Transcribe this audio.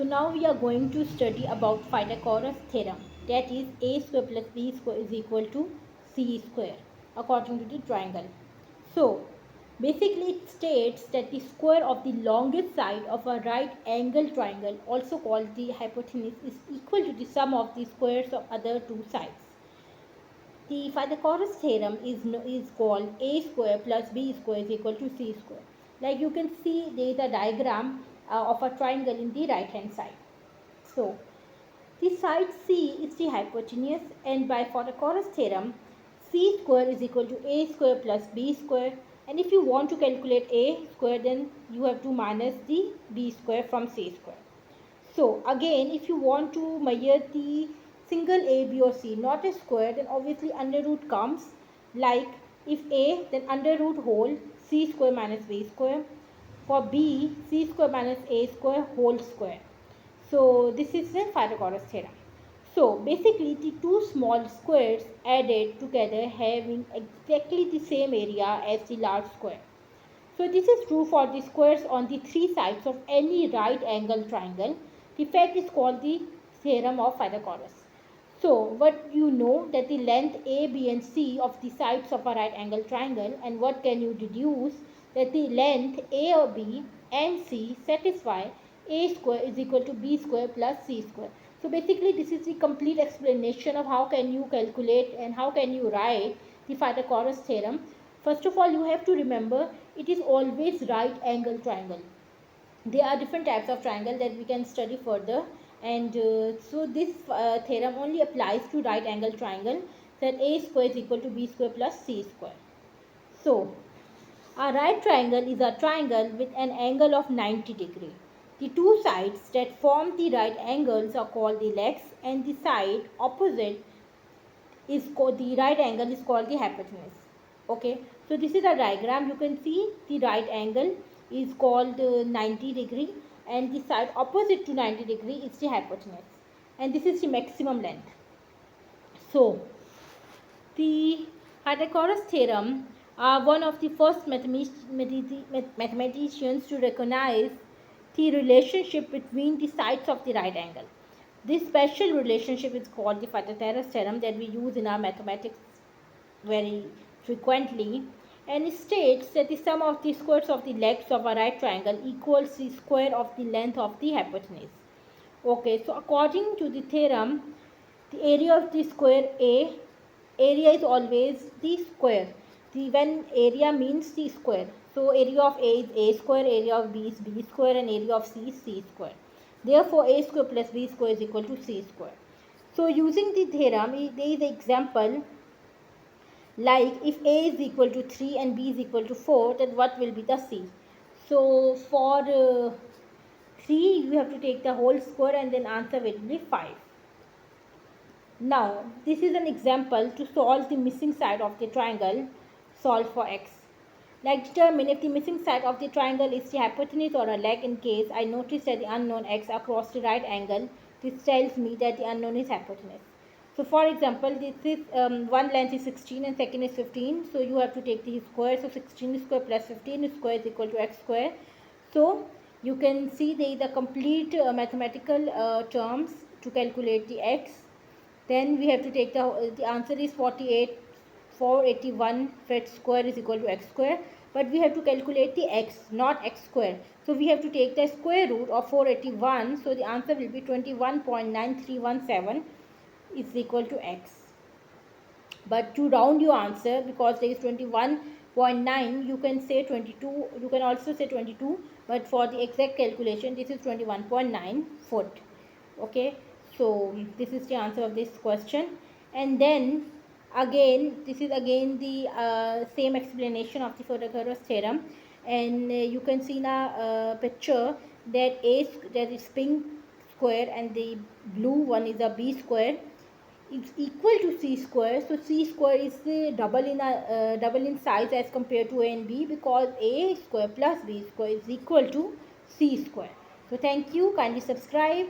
So now we are going to study about Pythagoras theorem, that is a square plus b square is equal to c square according to the triangle. So basically it states that the square of the longest side of a right angle triangle, also called the hypotenuse, is equal to the sum of the squares of other two sides. The Pythagoras theorem is called a square plus b square is equal to c square. Like you can see there is a diagram of a triangle in the right hand side. So the side C is the hypotenuse, and by Pythagoras theorem c square is equal to a square plus b square, and if you want to calculate a square then you have to minus the b square from c square. So again, if you want to measure the single a, b or c, not a square, then obviously under root comes. Like if a, then under root whole c square minus b square. For b, c square minus a square whole square. So this is the Pythagoras theorem. So basically the two small squares added together having exactly the same area as the large square. So this is true for the squares on the three sides of any right angle triangle. The fact is called the theorem of Pythagoras. So what you know that the length A, B and C of the sides of a right angle triangle, and what can you deduce that the length A or B and C satisfy A square is equal to B square plus C square. So basically this is the complete explanation of how can you calculate and how can you write the Pythagoras theorem. First of all, you have to remember it is always right angle triangle. There are different types of triangle that we can study further, and so this theorem only applies to right angle triangle, that a square is equal to b square plus c square. So a right triangle is a triangle with an angle of 90 degree. The two sides that form the right angles are called the legs, and the side opposite is called the right angle is called the hypotenuse. Okay, so this is a diagram. You can see the right angle is called 90 degree, and the side opposite to 90 degree is the hypotenuse, and this is the maximum length. So the Pythagoras theorem are one of the first mathematicians to recognize the relationship between the sides of the right angle. This special relationship is called the Pythagoras theorem that we use in our mathematics very frequently, and it states that the sum of the squares of the legs of a right triangle equals the square of the length of the hypotenuse. Okay, so according to the theorem, the area of the square A, area is always the square. When area means the square, so area of A is A square, area of B is B square, and area of C is C square. Therefore, A square plus B square is equal to C square. So using the theorem, there is an example like if A is equal to 3 and B is equal to 4, then what will be the C? So for 3, you have to take the whole square and then answer will be 5. Now, this is an example to solve the missing side of the triangle. Solve for x. Like determine if the missing side of the triangle is the hypotenuse or a leg. In case I notice that the unknown x across the right angle, this tells me that the unknown is hypotenuse. So for example, this is one length is 16 and second is 15. So you have to take the square. So 16 square plus 15 square is equal to x square. So you can see there is a complete mathematical terms to calculate the x. Then we have to take the answer is 48, 481 fat square is equal to x square. But we have to calculate the x, not x square. So we have to take the square root of 481. So the answer will be 21.9317 is equal to x. But to round your answer, because there is 21.9, you can say 22, you can also say 22, but for the exact calculation this is 21.9 foot. Okay, so this is the answer of this question. And then again, this is again the same explanation of the Pythagoras theorem, and you can see in a picture that that is pink square and the blue one is a b square is equal to c square. So c square is the double in size as compared to a and b, because a square plus b square is equal to c square. So thank you, kindly subscribe.